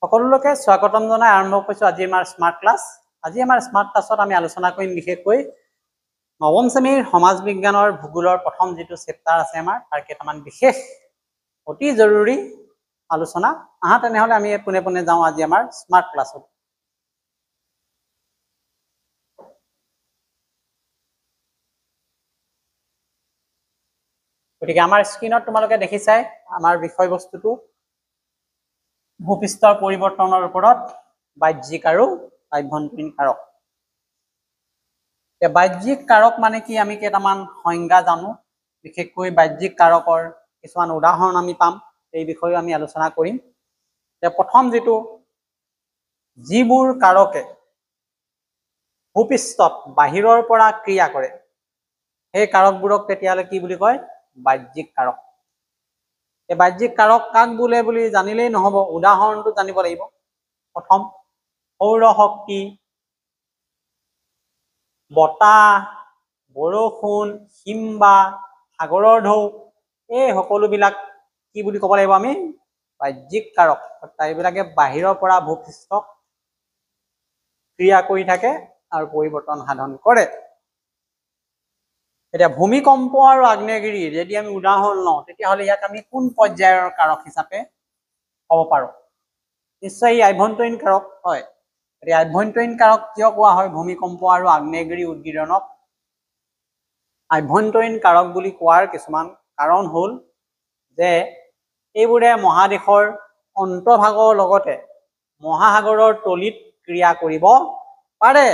সকলোকে স্বাগতম জনাই আৰম্ভ কৰিছো আজি আমাৰ স্মাৰ্ট ক্লাছ। আজি আমাৰ স্মাৰ্ট ক্লাছত আমি আলোচনা কৰিম বিশেষকৈ নৱম শ্ৰেণীৰ সমাজ বিজ্ঞানৰ ভূগোলৰ প্ৰথম যিটো চেপ্টাৰ আছে আমাৰ তাৰ কেইটামান বিশেষ অতি জৰুৰী আলোচনা। আহা তেনেহলে আমি পোনে পোনে যাওঁ আজি আমাৰ স্মাৰ্ট ক্লাছত। গতিকে আমাৰ স্ক্ৰীনত তোমালোকে দেখিছাই আমাৰ বিষয়বস্তুটো ভূপৃষ্ঠৰ পৰিৱৰ্তনৰ ওপৰত বাহ্যিক আৰু আভ্যন্তৰীণ কাৰক। বাহ্যিক কাৰক মানে কি আমি কেইটামান সংজ্ঞা জানো, বিশেষকৈ বাহ্যিক কাৰকৰ কিছুমান উদাহৰণ আমি পাম, এই বিষয়ে আমি আলোচনা কৰিম। প্ৰথম যিটো যিবোৰ কাৰকে ভূপৃষ্ঠত বাহিৰৰ পৰা ক্ৰিয়া কৰে সেই কাৰকবোৰক তেতিয়াহ'লে কি বুলি কয়? বাহ্যিক কাৰক। এই বাহ্যিক কাৰক কাক বোলে বুলি জানিলেই নহব, উদাহৰণটো জানিব লাগিব। প্ৰথম সৌৰ শক্তি, বতাহ, বৰষুণ, হিমবাহ, সাগৰৰ ঢৌ, এই সকলোবিলাক কি বুলি ক'ব লাগিব আমি? বাহ্যিক কাৰক। অৰ্থাৎ এইবিলাকে বাহিৰৰ পৰা ভূপৃষ্ঠক ক্ৰিয়া কৰি থাকে আৰু পৰিৱৰ্তন সাধন কৰে। এতিয়া ভূমিকম্প আৰু আগ্নেয়গিৰি যদি আমি উদাহৰণ লওঁ তেতিয়াহ'লে ইয়াক আমি কোন পৰ্যায়ৰ কাৰক হিচাপে ক'ব পাৰোঁ? নিশ্চয় ই আভ্যন্তৰীণ কাৰক হয়। এতিয়া আভ্যন্তৰীণ কাৰক কিয় কোৱা হয় ভূমিকম্প আৰু আগ্নেয়গিৰি উদগীৰণক? আভ্যন্তৰীণ কাৰক বুলি কোৱাৰ কিছুমান কাৰণ হ'ল যে এইবোৰে মহাদেশৰ অন্তৰ্ভাগৰ লগতে মহাসাগৰৰ তলিত ক্ৰিয়া কৰিব পাৰে।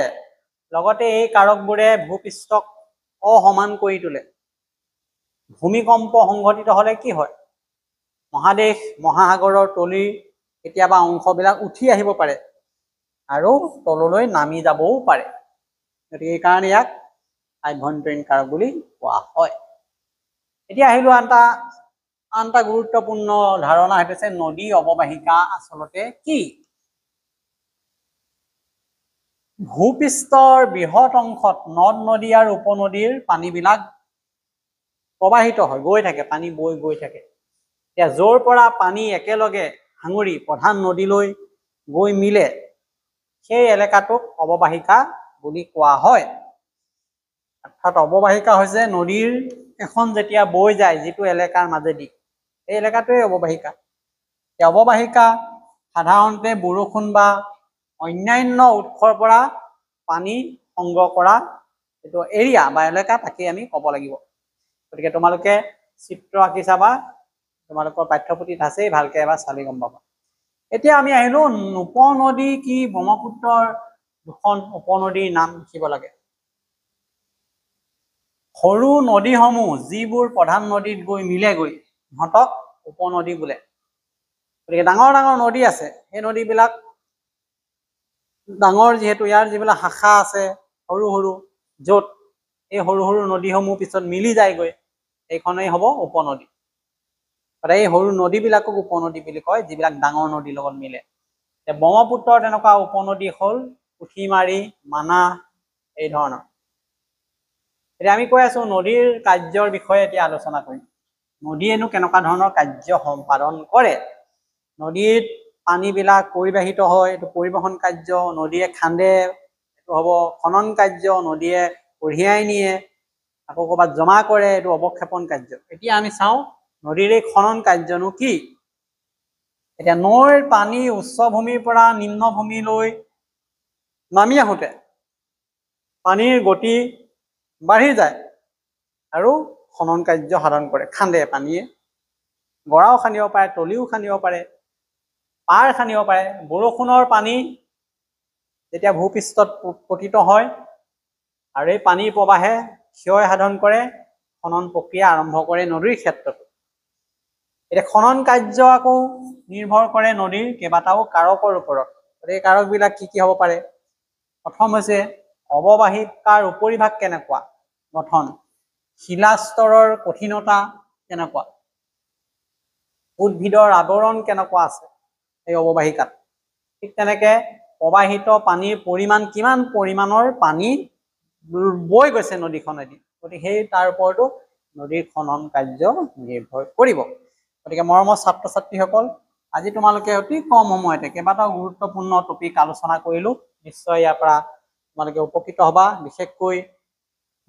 লগতে এই কাৰকবোৰে ভূপৃষ্ঠক অসমান কৰি তোলে। ভূমিকম্প সংঘটিত হলে কি হয়? মহাদেশ মহাসাগৰৰ তলিৰ কেতিয়াবা অংশবিলাক উঠি আহিব পাৰে আৰু তললৈ নামি যাবও পাৰে। গতিকে এইকাৰণে ইয়াক আভ্যন্তৰীণ কাৰক বুলি কোৱা হয়। এতিয়া আহিলো আন এটা গুৰুত্বপূৰ্ণ ধাৰণা, সেইটো হৈছে নদী অৱবাহিকা আচলতে কি? ভূপৃষ্ঠৰ বৃহৎ অংশত নদ নদী আৰু উপনদীৰ পানীবিলাক প্ৰবাহিত হয়, গৈ থাকে, পানী বৈ গৈ থাকে। এতিয়া য'ৰ পৰা পানী একেলগে সাঙুৰি প্ৰধান নদীলৈ গৈ মিলে সেই এলেকাটোক অৱবাহিকা বুলি কোৱা হয়। অৰ্থাৎ অৱবাহিকা হৈছে নদীৰ এখন যেতিয়া বৈ যায় যিটো এলেকাৰ মাজেদি, এই এলেকাটোৱে অৱবাহিকা। এই অৱবাহিকা সাধাৰণতে বৰষুণ বা অন্যান্য উৎসৰ পৰা পানী সংগ্ৰহ কৰা এইটো এৰিয়া বা এলেকা, তাকে আমি ক'ব লাগিব। গতিকে তোমালোকে চিত্ৰ আঁকি চাবা, তোমালোকৰ পাঠ্যপুথিত আছেই, ভালকে এবাৰ চালি গম পাবা। এতিয়া আমি আহিলো উপনদী কি? ব্ৰহ্মপুত্ৰৰ দুখন উপনদীৰ নাম লিখিব লাগে। সৰু নদীসমূহ যিবোৰ প্ৰধান নদীত গৈ মিলেগৈ সিহঁতক উপনদী বোলে। গতিকে ডাঙৰ ডাঙৰ নদী আছে, সেই নদীবিলাক ডাঙৰ যিহেতু ইয়াৰ যিবিলাক শাখা আছে সৰু সৰু, য'ত এই সৰু সৰু নদীসমূহ পিছত মিলি যায়গৈ, এইখনেই হ'ব উপনদী। এই সৰু নদীবিলাকক উপনদী বুলি কয় যিবিলাক ডাঙৰ নদীৰ লগত মিলে। ব্ৰহ্মপুত্ৰৰ তেনেকুৱা উপনদী হ'ল পুঠিমাৰী, মানাহ, এই ধৰণৰ। এতিয়া আমি কৈ আছো নদীৰ কাৰ্যৰ বিষয়ে এতিয়া আলোচনা কৰিম। নদীয়েনো কেনেকুৱা ধৰণৰ কাৰ্য সম্পাদন কৰে? নদীত পানীবিলাক পৰিবাহিত হয়, এইটো পৰিবহন কাৰ্য। নদীয়ে খান্দে, এইটো হ'ব খনন কাৰ্য। নদীয়ে কঢ়িয়াই নিয়ে, আকৌ ক'ৰবাত জমা কৰে, এইটো অৱক্ষেপন কাৰ্য। এতিয়া আমি চাওঁ নদীৰ এই খনন কাৰ্যনো কি? এতিয়া নৈৰ পানী উচ্চ ভূমিৰ পৰা নিম্ন ভূমিলৈ নামি আহোঁতে পানীৰ গতি বাঢ়ি যায় আৰু খনন কাৰ্য সাধন কৰে, খান্দে পানীয়ে। গৰাও খান্দিব পাৰে, তলিও খান্দিব পাৰে, পাৰ খান্দিব পাৰে। বৰষুণৰ পানী যেতিয়া ভূপৃষ্ঠত পতিত হয় আৰু এই পানীৰ প্ৰৱাহে ক্ষয় সাধন কৰে, খনন প্ৰক্ৰিয়া আৰম্ভ কৰে নদীৰ ক্ষেত্ৰত। এতিয়া খনন কাৰ্য আকৌ নিৰ্ভৰ কৰে নদীৰ কেইবাটাও কাৰকৰ ওপৰত। এই কাৰকবিলাক কি কি হ'ব পাৰে? প্ৰথম হৈছে অৱবাহিকাৰ উপৰিভাগ কেনেকুৱা গঠন, শিলাস্তৰৰ কঠিনতা কেনেকুৱা, উদ্ভিদৰ আৱৰণ কেনেকুৱা আছে এই অৱবাহিকাত। ঠিক তেনেকে প্ৰবাহিত পানীৰ পৰিমাণ, কিমান পৰিমাণৰ পানী বৈ গৈছে নদীখনেদি, গতিকে সেই তাৰ ওপৰতো নদীৰ খনন কাৰ্য নিৰ্ভৰ কৰিব। গতিকে মৰমৰ ছাত্ৰ ছাত্ৰীসকল, আজি তোমালোকে অতি কম সময়তে কেইবাটাও গুৰুত্বপূৰ্ণ টপিক আলোচনা কৰিলো নিশ্চয় ইয়াৰ পৰা তোমালোকে উপকৃত হবা বিশেষকৈ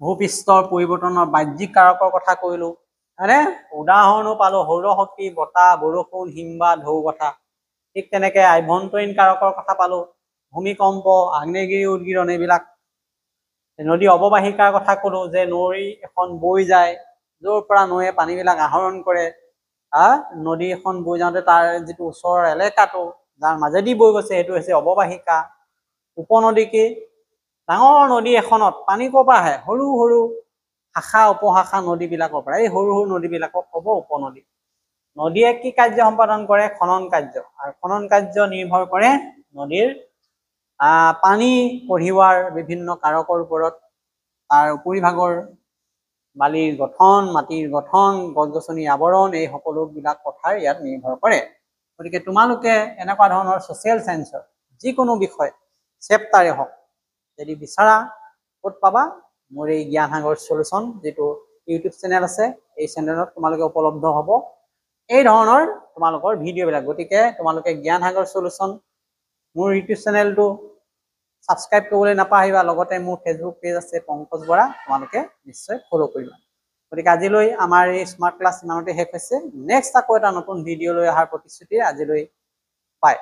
ভূপৃষ্ঠৰ পৰিৱৰ্তনৰ বাহ্যিক কাৰকৰ কথা কৈলো হয়নে উদাহৰণো পালো সৌৰশক্তি বতাহ বৰষুণ হিমবাহ ঢৌ কথা ঠিক তেনেকে আভ্যন্তৰীণ কাৰকৰ কথা পালো ভূমিকম্প আগ্নেয়গিৰি উদগীৰণ এইবিলাক নদী অৱবাহিকাৰ কথা কলো যে নৈ এখন বৈ যায় য'ৰ পৰা নৈয়ে পানীবিলাক আহৰণ কৰে নদী এখন বৈ যাওঁতে তাৰ যিটো ওচৰৰ এলেকাটো যাৰ মাজেদি বৈ গৈছে সেইটো হৈছে অৱবাহিকা উপনদী কি ডাঙৰ নদী এখনত পানী ক'ৰ পৰা আহে সৰু সৰু শাখা উপশাখা নদীবিলাকৰ পৰা এই সৰু সৰু নদীবিলাকক ক'ব উপনদী নদীয়ে কি কাৰ্য সম্পাদন কৰে খনন কাৰ্য আৰু খনন কাৰ্য নিৰ্ভৰ কৰে নদীৰ পানী কঢ়িওৱাৰ বিভিন্ন কাৰকৰ ওপৰত তাৰ উপৰিভাগৰ বালিৰ গঠন মাটিৰ গঠন গছ গছনিৰ আৱৰণ এই সকলোবিলাক কথাৰ ইয়াত নিৰ্ভৰ কৰে গতিকে তোমালোকে এনেকুৱা ধৰণৰ ছ'চিয়েল সায়েন্সৰ যিকোনো বিষয় চেপ্টাৰে হওক যদি বিচাৰা ক'ত পাবা মোৰ এই জ্ঞান সাগৰ সলিউশন যেটো ইউটিউব চেনেল আছে এই চেনেলত তোমালোকে উপলব্ধ হ'ব এই ধৰণৰ তোমালোকৰ ভিডিঅ'বিলাক গতিকে তোমালোকে জ্ঞান সাগৰ সলিউশন মোৰ ইউটিউব চেনেলটো সাবস্ক্ৰাইব কৰিবলৈ নাপাহৰিবা লগতে মোৰ ফেসবুক পেজ আছে পংকজ বৰা তোমালোকে নিশ্চয় ফলো কৰিবা গতিকে আজিলৈ আমাৰ এই স্মাৰ্ট ক্লাছ ইমানতে শেষ হৈছে নেক্সট আকৌ এটা নতুন ভিডিঅ' লৈ অহাৰ প্ৰতিশ্ৰুতি আজিলৈ বাই